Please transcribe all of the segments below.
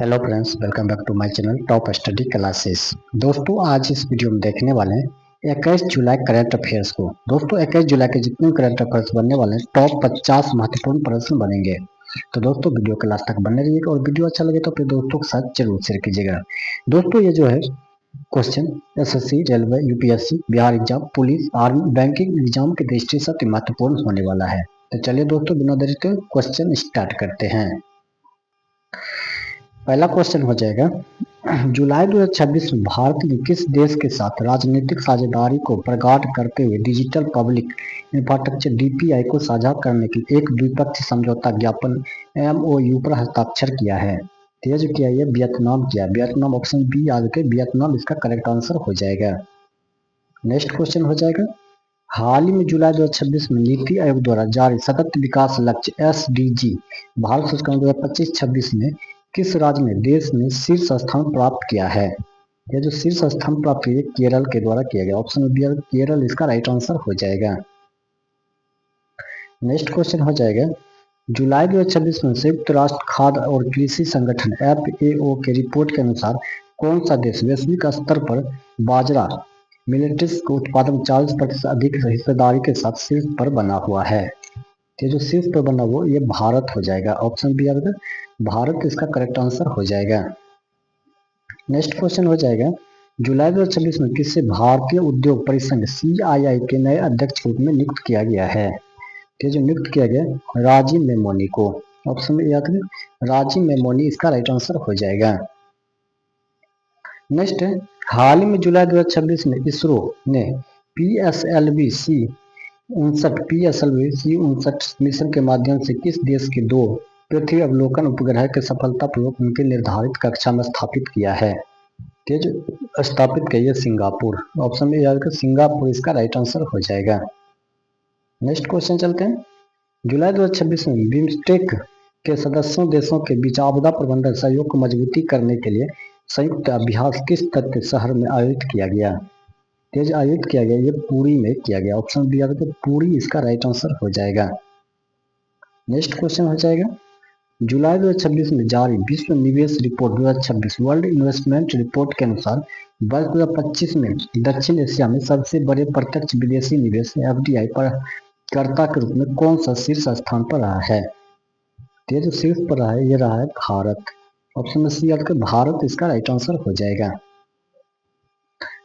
Hello friends, welcome back to my channel top study classes. दोस्तों, आज इस video में देखने वाले हैं 21 जुलाई करंट अफेयर्स को। दोस्तों, 21 जुलाई के जितने भी करंट अफेयर्स बनने वाले हैं, टॉप 50 महत्वपूर्ण प्रश्न बनेंगे। तो दोस्तों, वीडियो के लास्ट तक बने रहिएगा और वीडियो अच्छा लगे तो अपने दोस्तों के साथ जरूर शेयर कीजिएगा। दोस्तों, ये जो है question SSC, railway, UPSC, Bihar exam, police, army, banking exam की दृष्टि से अति महत्वपूर्ण होने वाला है। तो चलिए दोस्तों, बिना देरी के क्वेश्चन स्टार्ट करते हैं। पहला क्वेश्चन हो जाएगा, जुलाई 2026 में भारत ने किस देश के साथ राजनीतिक साझेदारी को प्रगाढ़ करते हुए डिजिटल पब्लिक इंफ्रास्ट्रक्चर डीपीआई को साझा करने के एक द्विपक्षीय समझौता ज्ञापन एमओयू पर हस्ताक्षर किया है? तो ये जो किया है वियतनाम किया। वियतनाम, ऑप्शन बी याद के वियतनाम इसका करेक्ट आंसर हो जाएगा। नेक्स्ट क्वेश्चन हो जाएगा, हाल ही में जुलाई 2026 में नीति आयोग द्वारा जारी सतत विकास लक्ष्य एसडीजी भारत सूचकांक 2025-26 में किस राज्य ने देश में शीर्ष स्थान प्राप्त किया है? यह जो शीर्ष स्थान प्राप्त किया केरल के द्वारा किया गया। ऑप्शन बी केरल इसका राइट आंसर हो जाएगा। नेक्स्ट क्वेश्चन हो जाएगा, जुलाई 2026 में संयुक्त राष्ट्र खाद्य और कृषि संगठन एफएओ के रिपोर्ट के अनुसार कौन सा देश वैश्विक स्तर पर बाजरा मिलेट्स के उत्पादन 40% अधिक हिस्सेदारी के साथ शीर्ष पर बना हुआ है? ये जो शीर्ष पर बना वो ये भारत हो जाएगा। ऑप्शन बी अगर भारत इसका करेक्ट आंसर हो जाएगा। नेक्स्ट क्वेश्चन हो जाएगा, जुलाई 2026 में किसे भारतीय उद्योग परिसंघ सीआईआई के नए अध्यक्ष के रूप में नियुक्त किया गया है? ये जो नियुक्त किया गया राजीव मेमोनी को। ऑप्शन में याद करें राजीव मेमोनी इसका राइट आंसर हो जाएगा। नेक्स्ट, हाल ही में जुलाई 2026 में इसरो ने पीएसएलवी-59 मिशन के माध्यम से किस देश के 2 पृथ्वी अवलोकन उपग्रह के सफलतापूर्वक उनके निर्धारित कक्षा में स्थापित किया है? ये जो स्थापित किया सिंगापुर। ऑप्शन में याद कर सिंगापुर इसका राइट आंसर हो जाएगा। नेक्स्ट क्वेश्चन चलते हैं, जुलाई 2026 में बिम्स्टेक के सदस्यों देशों के बीच आपदा प्रबंधन सहयोग को मजबूती करने के लिए संयुक्त अभ्यास किस तथ्य शहर में आयोजित किया गया? तेज आयोजित किया गया ये पुरी में किया गया। ऑप्शन बी याद करें पुरी इसका राइट आंसर हो जाएगा। नेक्स्ट क्वेश्चन हो जाएगा, जुलाई 2026 में जारी विश्व निवेश रिपोर्ट 2026 वर्ल्ड इन्वेस्टमेंट रिपोर्ट के अनुसार वर्ष 2025 में दक्षिण एशिया में सबसे बड़े प्रत्यक्ष विदेशी निवेश एफडीआई पर कर्ता के रूप में कौन सा शीर्ष स्थान पर रहा है? ये जो शीर्ष पर रहा है ये रहा है भारत। ऑप्शन में सी याद कर भारत इसका राइट आंसर हो जाएगा।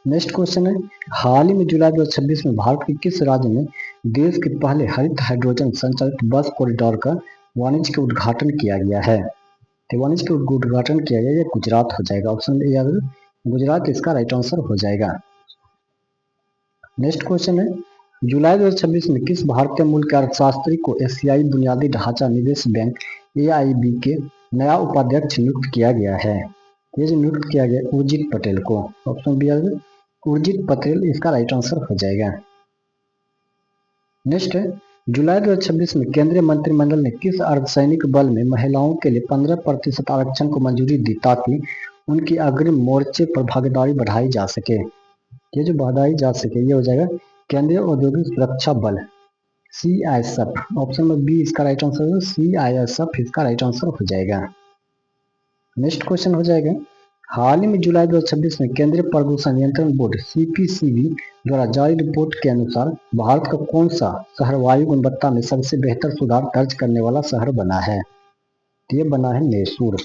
नेक्स्ट क्वेश्चन है, हाल ही में जुलाई 2026 में भारत के किस राज्य में देश के पहले हरित हाइड्रोजन संचालित बस कॉरिडोर का वाणिज्यिक उद्घाटन किया गया है? तो वाणिज्यिक उद्घाटन किया गया ये गुजरात हो जाएगा। ऑप्शन ए याद गुजरात इसका राइट आंसर हो जाएगा। नेक्स्ट क्वेश्चन है, जुलाई 2026 में किस भारतीय मूल के अर्थशास्त्री को एशियाई बुनियादी ढांचा निवेश बैंक एआईबी के नया उपाध्यक्ष नियुक्त किया गया है? ये जो नियुक्त किया गया उर्जित पटेल को। ऑप्शन बी उर्जित पटेल इसका राइट आंसर हो जाएगा। नेक्स्ट है, जुलाई 2026 में केंद्रीय मंत्रिमंडल ने किस अर्धसैनिक बल में महिलाओं के लिए 15% आरक्षण को मंजूरी दी ताकि उनकी अग्रिम मोर्चे पर भागीदारी बढ़ाई जा सके? ये जो बढ़ाई जा सके ये हो जाएगा केंद्रीय औद्योगिक सुरक्षा बल सीआईएसएफ। ऑप्शन में बी इसका राइट आंसर है सीआईएसएफ इसका राइट आंसर हो जाएगा। नेक्स्ट क्वेश्चन हो जाएगा, हाल ही में जुलाई 2026 में केंद्रीय प्रदूषण नियंत्रण बोर्ड सीपीसीबी द्वारा जारी रिपोर्ट के अनुसार भारत का कौन सा शहर वायु गुणवत्ता में सबसे बेहतर सुधार दर्ज करने वाला शहर बना है? ये बना है मैसूर।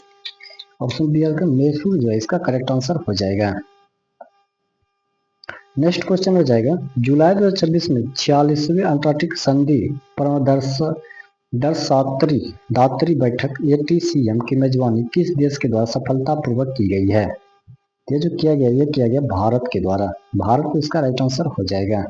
ऑप्शन बी का मैसूर जो है इसका करेक्ट आंसर हो जाएगा। नेक्स्ट क्वेश्चन हो जाएगा, जुलाई 2026 में 46वें अंटार्कटिक संधि दात्री बैठक एटीसीएम की मेजबानी किस देश के द्वारा सफलतापूर्वक की गई है? ये जो किया गया ये किया गया भारत के द्वारा। भारत को इसका राइट आंसर हो जाएगा।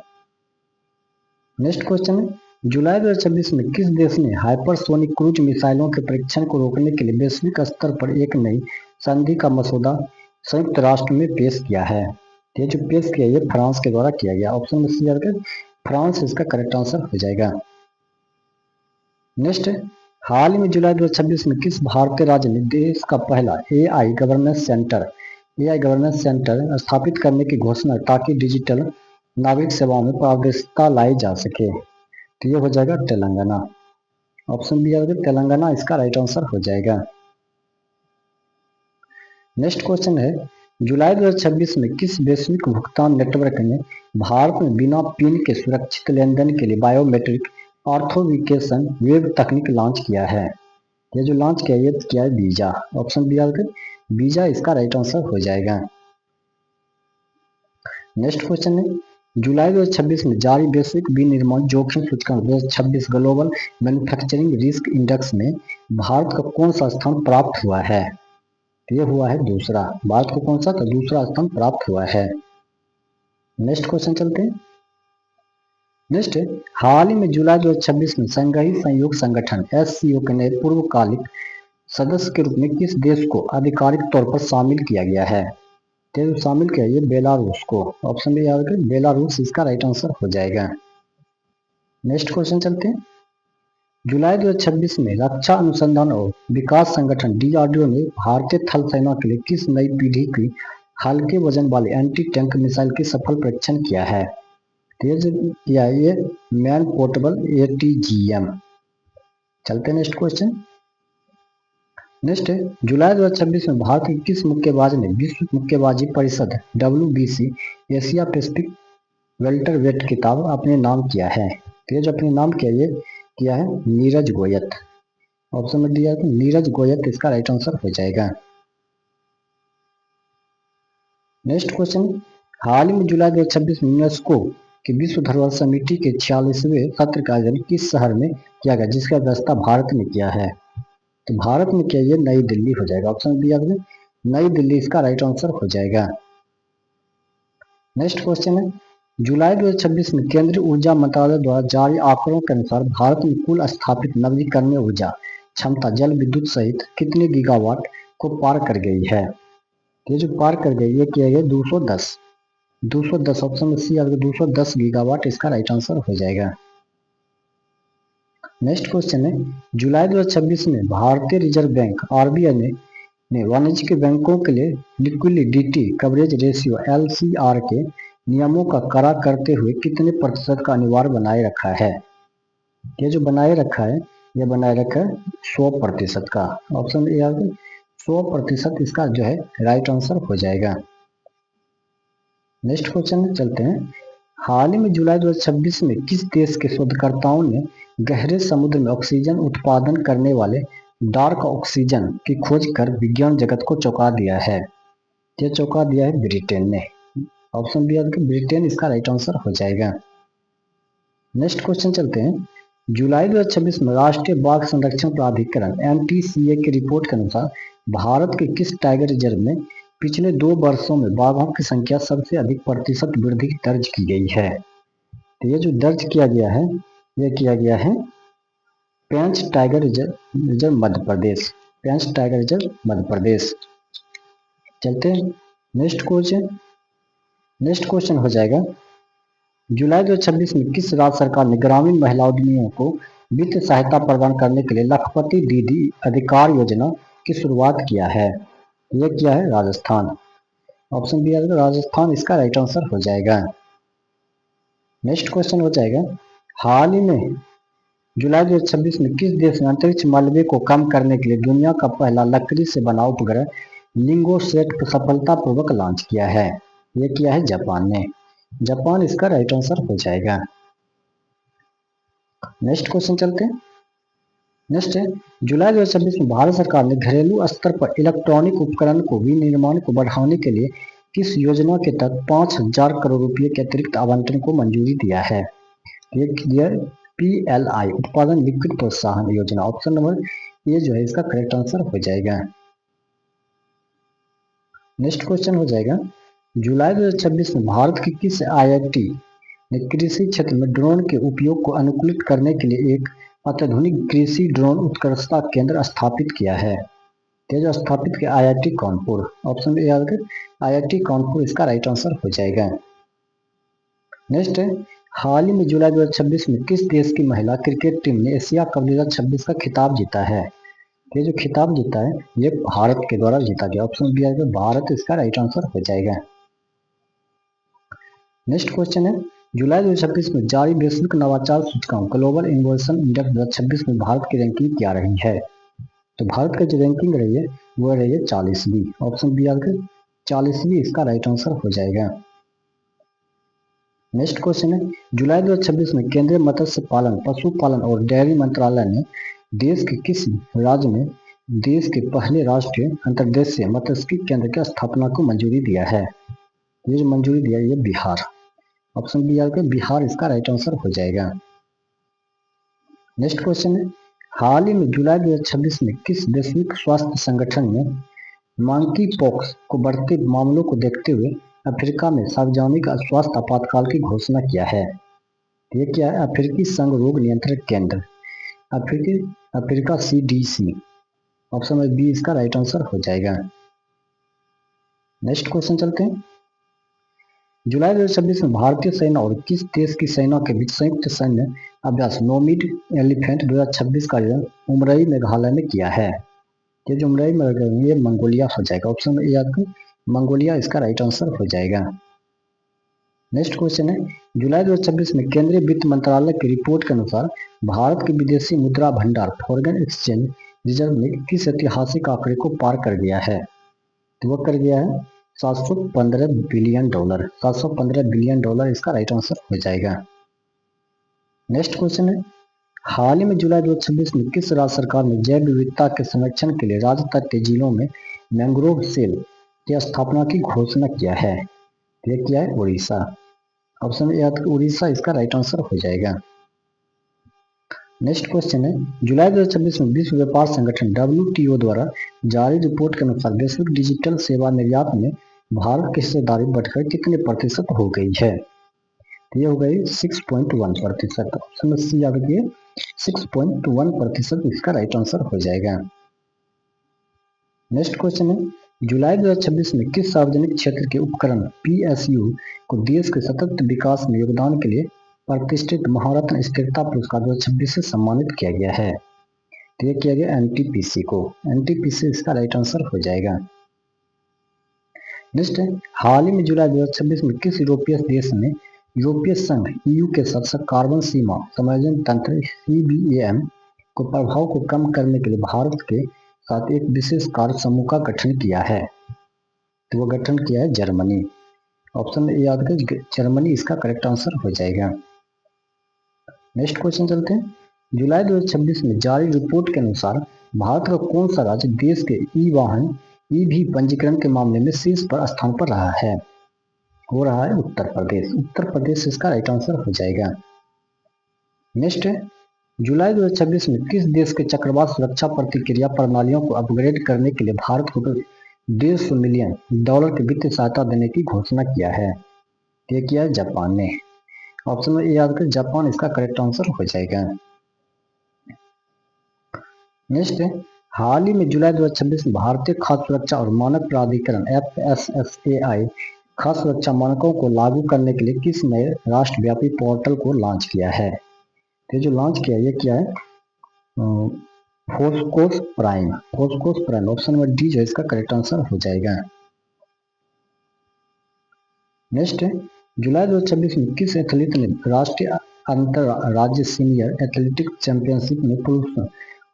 नेक्स्ट क्वेश्चन है, जुलाई 2026 में किस देश ने हाइपरसोनिक क्रूज मिसाइलों के परीक्षण को रोकने के लिए वैश्विक स्तर पर एक नई संधि का मसौदा संयुक्त राष्ट्र में पेश किया है? ये जो पेश किया ये फ्रांस के द्वारा किया गया। ऑप्शन में सी करके फ्रांस इसका करेक्ट आंसर हो जाएगा। नेक्स्ट, हाल ही में जुलाई 2026 में किस भारतीय राज्य ने देश का पहला एआई गवर्नेंस सेंटर स्थापित करने की घोषणा ताकि डिजिटल नागरिक सेवाओं में पारदर्शिता लाई जा सके? तो ये हो जाएगा तेलंगाना। ऑप्शन बी तेलंगाना इसका राइट आंसर हो जाएगा। नेक्स्ट क्वेश्चन है, जुलाई 2026 में किस वैश्विक भुगतान नेटवर्क ने भारत में बिना पिन के सुरक्षित लेनदेन के लिए बायोमेट्रिक ऑथेंटिकेशन वेब तकनीक लॉन्च किया है? ये जो लॉन्च किया ये क्या है? वीजा। ऑप्शन बी आगे वीजा इसका राइट आंसर हो जाएगा। नेक्स्ट क्वेश्चन है, जुलाई 2026 में जारी वैश्विक विनिर्माण जोखिम सूचकांक 2026 ग्लोबल मैन्युफैक्चरिंग रिस्क इंडेक्स में भारत का कौन सा स्थान प्राप्त हुआ है? ये हुआ है दूसरा। भारत को कौन सा? तो दूसरा स्थान प्राप्त हुआ है। नेक्स्ट क्वेश्चन चलते हैं। नेक्स्ट है, हाल ही में जुलाई 2026 में संघीय सहयोग संगठन एससीओ के नए पूर्वकालिक सदस्य के रूप में किस देश को आधिकारिक तौर पर शामिल किया गया है? तो शामिल किया ये बेलारूस को। ऑप्शन बी याद करें, बेलारूस इसका राइट आंसर हो जाएगा। नेक्स्ट क्वेश्चन चलते हैं। जुलाई 2026 में रक्षा अनुसंधान और विकास संगठन डीआरडीओ ने भारतीय थल सेना के लिए किस नई पीढ़ी की हल्के वजन वाली एंटी टैंक मिसाइल की सफल परीक्षण किया है? तेज किया ये मैन पोर्टेबल एटीजीएम। चलते हैं नेक्स्ट क्वेश्चन। नेक्स्ट है, जुलाई 2026 में भारत के किस मुक्केबाज ने विश्व मुक्केबाजी परिषद WBC एशिया पैसिफिक वेल्टरवेट खिताब अपने नाम किया है? तो ये जो अपने नाम किया ये किया है नीरज गोयत। ऑप्शन में दिया है नीरज गोयत इसका राइट आंसर हो जाएगा। नेक्स्ट क्वेश्चन, हाल ही में जुलाई 2026 में यूनेस्को की विश्व धरोहर समिति के 46वें सत्र का आयोजन किस शहर में किया गया, जिसका अध्यक्षता भारत ने किया है? तो भारत में क्या ये नई दिल्ली हो जाएगा। ऑप्शन दिया गया नई दिल्ली इसका राइट आंसर हो जाएगा। नेक्स्ट क्वेश्चन है, जुलाई 2026 में केंद्रीय ऊर्जा मंत्रालय द्वारा जारी आंकड़ों के अनुसार भारत में कुल स्थापित नवीकरणीय ऊर्जा क्षमता जल विद्युत सहित कितने गीगावाट को पार कर गई है? ये जो पार कर गई ये क्या है 210 ऑप्शन में सी आगे 210 गीगावाट इसका राइट आंसर हो जाएगा। नेक्स्ट क्वेश्चन है, जुलाई 2026 में भारतीय रिजर्व बैंक आरबीआई ने वाणिज्यिक बैंकों के लिए लिक्विडिटी कवरेज रेशियो LCR के नियमों का कड़ा करते हुए कितने प्रतिशत का अनिवार्य बनाए रखा है? ये जो बनाए रखा है ये बनाए रखा है 100% का। ऑप्शन ए 100% इसका जो है राइट आंसर हो जाएगा। नेक्स्ट क्वेश्चन चलते हैं, हाल ही में जुलाई 2026 में किस देश के शोधकर्ताओं ने गहरे समुद्र में ऑक्सीजन उत्पादन करने वाले डार्क ऑक्सीजन की खोज कर विज्ञान जगत को चौंका दिया है? ये चौंका दिया है ब्रिटेन ने। ऑप्शन बी ब्रिटेन इसका राइट आंसर हो जाएगा। नेक्स्ट क्वेश्चन चलते हैं, जुलाई 2026 में राष्ट्रीय बाघ संरक्षण प्राधिकरण NTCA की रिपोर्ट के अनुसार भारत के किस टाइगर रिजर्व में पिछले 2 वर्षों में बाघों की संख्या सबसे अधिक प्रतिशत वृद्धि दर्ज की गई है? तो ये जो दर्ज किया गया है ये किया गया है पेंच टाइगर रिजर्व मध्य प्रदेश। पेंच टाइगर रिजर्व मध्य प्रदेश। चलते हैं नेक्स्ट क्वेश्चन हो जाएगा, जुलाई 2026 में किस राज्य सरकार ने ग्रामीण महिला उद्यमियों को वित्त सहायता प्रदान करने के लिए लखपति दीदी अधिकार योजना की शुरुआत किया है? यह किया है राजस्थान। ऑप्शन बी राजस्थान इसका राइट आंसर हो जाएगा। नेक्स्ट क्वेश्चन हो जाएगा, हाल ही में जुलाई 2026 में किस देश ने अंतरिक्ष मलबे को कम करने के लिए दुनिया का पहला लकड़ी से बना उपग्रह लिंगोसेट को सफलतापूर्वक लॉन्च किया है? यह किया है जापान ने। जापान इसका राइट आंसर हो जाएगा। नेक्स्ट क्वेश्चन चलते हैं। नेक्स्ट है, जुलाई 2026 में भारत सरकार ने घरेलू स्तर पर इलेक्ट्रॉनिक उपकरण को विनिर्माण को बढ़ाने के लिए किस योजना के तहत 5,000 करोड़ रुपए के अतिरिक्त आवंटन को मंजूरी दिया है? ये PLI उत्पादन लिक्विड प्रोत्साहन योजना। ऑप्शन नंबर ए जो है इसका करेक्ट आंसर हो जाएगा। नेक्स्ट क्वेश्चन हो जाएगा, जुलाई 2026 में भारत की किस IIT ने कृषि क्षेत्र में ड्रोन के उपयोग को अनुकूलित करने के लिए एक अत्याधुनिक कृषि ड्रोन उत्कृष्टता केंद्र स्थापित किया है? जो स्थापित किया IIT Kanpur. Option A IIT Kanpur इसका राइट आंसर हो जाएगा। नेक्स्ट है, हाल ही में जुलाई 2026 में किस देश की महिला क्रिकेट टीम ने एशिया कप 2026 का खिताब जीता है? ये जो खिताब जीता है ये भारत के द्वारा जीता गया। ऑप्शन बी आएगा भारत इसका राइट आंसर हो जाएगा। नेक्स्ट क्वेश्चन है, जुलाई 2026 में जारी वैश्विक नवाचार सूचकांक ग्लोबल इनोवेशन इंडेक्स 2026 में भारत की रैंकिंग क्या रही है? तो भारत का जो रैंकिंग रही है वो रही है 40वीं। ऑप्शन बी आपका 40वीं इसका राइट आंसर हो जाएगा। नेक्स्ट क्वेश्चन है, जुलाई 2026 में केंद्रीय मत्स्य पालन, पशुपालन और डेयरी मंत्रालय ने देश के किस राज्य में देश के पहले राष्ट्रीय अंतर्देशीय मत्स्यिकी केंद्र की स्थापना को मंजूरी दिया है? ये जो मंजूरी दिया है ये बिहार। ऑप्शन बी आपका बिहार इसका राइट आंसर हो जाएगा। नेक्स्ट क्वेश्चन है, हाल ही में जुलाई 2026 में किस वैश्विक स्वास्थ्य संगठन ने मंकी पॉक्स को बढ़ते मामलों को देखते हुए अफ्रीका में सार्वजनिक स्वास्थ्य आपातकाल की घोषणा किया है? ये क्या है? अफ्रीकी संघ रोग नियंत्रण केंद्र, अफ्रीका CDC। ऑप्शन बी इसका राइट आंसर हो जाएगा। नेक्स्ट क्वेश्चन चलते हैं, जुलाई 2026 में भारतीय सेना और किस देश की सेना के बीच संयुक्त सैन्य अभ्यास नोमिड एलिफेंट 2026 का आयोजन उमरई मेघालय में किया है? ये जो उमरई में ये मंगोलिया हो जाएगा। ऑप्शन ए आपको मंगोलिया इसका राइट आंसर हो जाएगा। नेक्स्ट क्वेश्चन है, जुलाई 2026 में केंद्रीय वित्त मंत्रालय की रिपोर्ट के अनुसार भारत के विदेशी मुद्रा भंडार फॉरेन एक्सचेंज रिजर्व में किस ऐतिहासिक आंकड़े को पार कर गया है? तो वह कर गया है $715 बिलियन। $715 बिलियन इसका राइट आंसर हो जाएगा। नेक्स्ट क्वेश्चन है, हाल ही में जुलाई 2026 में किस राज्य सरकार ने जैव विविधता के संरक्षण के लिए राज्य तटीय जिलों में मैंग्रोव सेल की स्थापना की घोषणा किया है? यह क्या है? उड़ीसा। ऑप्शन ए उड़ीसा इसका राइट आंसर हो जाएगा। नेक्स्ट क्वेश्चन है, जुलाई 2026 में विश्व व्यापार संगठन WTO द्वारा जारी रिपोर्ट के अनुसार वैश्विक डिजिटल सेवा निर्यात में भारत की हिस्सेदारी बढ़कर कितने प्रतिशत हो गई है? ये हो गई 6.1%। ऑप्शन सी आपके 6.1% इसका राइट आंसर हो जाएगा। नेक्स्ट क्वेश्चन है, जुलाई 2026 में किस सार्वजनिक क्षेत्र के उपक्रम PSU को देश के सतत विकास में योगदान के लिए प्रतिष्ठित महारत्न स्थिरता पुरस्कार 2026 से सम्मानित किया गया है? तो ये किया गया NTPC को। NTPC इसका राइट आंसर हो जाएगा। नेक्स्ट है, हाल ही में जुलाई 2026 में किस यूरोपीय देश ने यूरोपीय संघ EU के साथ कार्बन सीमा समायोजन तंत्र CBAM को प्रभाव को कम करने के लिए भारत के साथ एक विशेष कार्य समूह का गठन किया है? तो वो गठन किया है जर्मनी। ऑप्शन ए याद करें जर्मनी इसका करेक्ट आंसर हो जाएगा। नेक्स्ट क्वेश्चन चलते हैं, जुलाई 2026 में जारी रिपोर्ट के अनुसार भारत का कौन सा राज्य देश के वाहन EV पंजीकरण के मामले में शीर्ष पर स्थान पर रहा है? हो रहा है उत्तर प्रदेश। उत्तर प्रदेश इसका राइट आंसर हो जाएगा। नेक्स्ट है, जुलाई 2026 में किस देश के चक्रवात सुरक्षा प्रतिक्रिया प्रणालियों को अपग्रेड करने के लिए भारत को $150 मिलियन की वित्तीय सहायता देने की घोषणा किया है? ये किया है जापान ने। ऑप्शन में ए याद कर जापान इसका करेक्ट आंसर हो जाएगा। नेक्स्ट है, हाल ही में जुलाई 2026 में भारतीय खाद्य सुरक्षा और मानक प्राधिकरण FSSAI खाद्य सुरक्षा मानकों को लागू करने के लिए किस नए राष्ट्रव्यापी पोर्टल को लॉन्च किया है? तो जो लॉन्च किया ये क्या है? फोस्कोस प्राइम। ऑप्शन नंबर डी जो इसका करेक्ट आंसर हो जाएगा। नेक्स्ट है, जुलाई 2026 में किस एथलीट ने राष्ट्रीय अंतर राज्य सीनियर एथलेटिक चैंपियनशिप में पुरुषों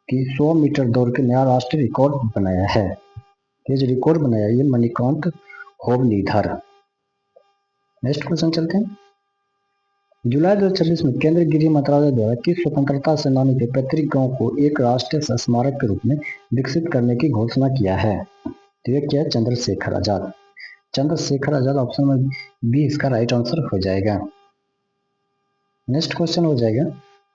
की 100 मीटर दौड़ के नया राष्ट्रीय रिकॉर्ड बनाया है? ये जो रिकॉर्ड बनाया ये मणिकांत होबलीधर। नेक्स्ट क्वेश्चन चलते हैं, जुलाई 2026 में केंद्रीय गृह मंत्रालय द्वारा किस स्वतंत्रता सेनानी के पैतृक गांव को एक राष्ट्रीय स्मारक के रूप में विकसित करने की घोषणा किया है? तो ये क्या है? चंद्रशेखर आजाद। चंद्रशेखर आजाद। ऑप्शन में बी इसका राइट आंसर हो जाएगा। नेक्स्ट क्वेश्चन हो जाएगा,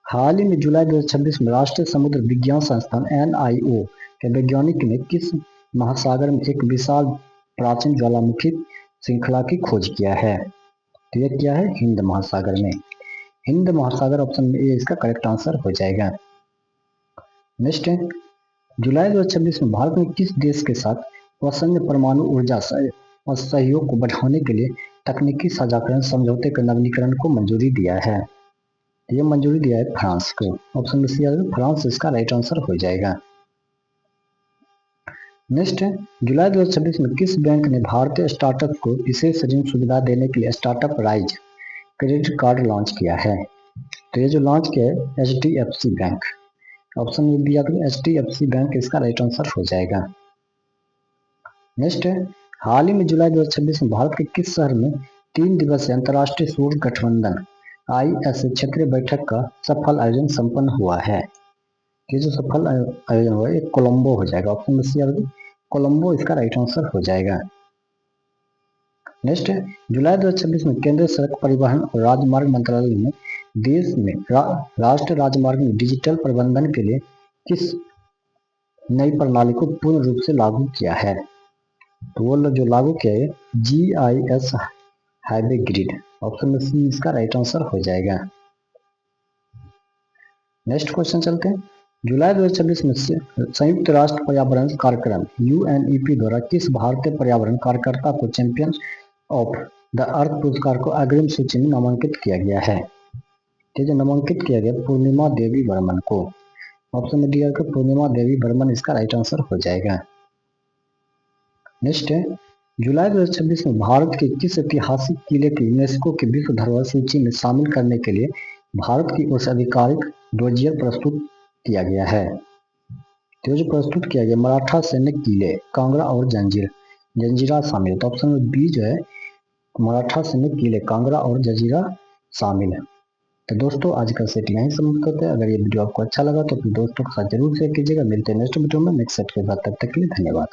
हाल ही में जुलाई 2026 में राष्ट्रीय समुद्र विज्ञान संस्थान NIO के वैज्ञानिक ने किस महासागर में एक विशाल प्राचीन ज्वालामुखी श्रृंखला की खोज किया है? तो यह क्या है? हिंद महासागर में। हिंद महासागर। ऑप्शन में ए इसका करेक्ट आंसर हो जाएगा। नेक्स्ट है, जुलाई 2026 में भारत ने किस देश के साथ असंख्य परमाणु ऊर्जा और सहयोग को बढ़ाने के लिए तकनीकी साझाकरण समझौते के नवीनीकरण को मंजूरी दिया है? ये मंजूरी दिया है फ्रांस को। ऑप्शन में सी फ्रांस इसका राइट आंसर हो जाएगा। नेक्स्ट है, जुलाई 2026 में किस बैंक ने भारतीय स्टार्टअप को विशेष ऋण सुविधा देने के लिए startup rise credit card launch किया है? तो ये जो लॉन्च किया है HDFC बैंक। ऑप्शन में दिया तो HDFC बैंक इसका राइट आंसर हो जाएगा। नेक्स्ट है, हाल ही में जुलाई 2026 में भारत के किस शहर में 3 दिवसीय अंतर्राष्ट्रीय सूर्य गठबंधन ISA क्षेत्रीय बैठक का सफल आयोजन संपन्न हुआ है? ये जो सफल आयोजन हुआ है कोलंबो हो जाएगा। ऑप्शन में सी कोलंबो इसका राइट आंसर हो जाएगा। नेक्स्ट है, जुलाई 2026 में केंद्रीय सड़क परिवहन और राजमार्ग मंत्रालय ने देश में राष्ट्रीय राजमार्ग में डिजिटल प्रबंधन के लिए किस नई प्रणाली को पूर्ण रूप से लागू किया है? तो वो जो लागू किया है GIS हाईवे ग्रिड। ऑप्शन में सी इसका राइट आंसर हो जाएगा। नेक्स्ट क्वेश्चन चलते हैं, जुलाई 2026 में संयुक्त राष्ट्र पर्यावरण कार्यक्रम UNEP द्वारा किस भारतीय पर्यावरण कार्यकर्ता को चैंपियन ऑफ द अर्थ पुरस्कार को अग्रिम सूची में नामांकित किया गया है? ठीक है, नामांकित किया गया पूर्णिमा देवी वर्मन को। ऑप्शन में दिया गया पूर्णिमा देवी वर्मन इसका राइट आंसर हो जाएगा। नेक्स्ट है, जुलाई 2026 में भारत के किस ऐतिहासिक किले की यूनेस्को की विश्व धरोहर सूची में शामिल करने के लिए भारत की ओर से आधिकारिक डोजियर प्रस्तुत किया गया है? तो जो प्रस्तुत किया गया मराठा सैन्य किले कांगड़ा और जंजीरा शामिल है। तो ऑप्शन में बी जो है मराठा सैन्य किले कांगड़ा और जंजीरा शामिल है। तो दोस्तों आज का सेट यहीं समाप्त करते हैं। अगर ये वीडियो आपको अच्छा लगा तो अपने दोस्तों के साथ जरूर शेयर कीजिएगा। मिलते हैं नेक्स्ट वीडियो में नेक्स्ट सेट के साथ, तब तक के लिए धन्यवाद।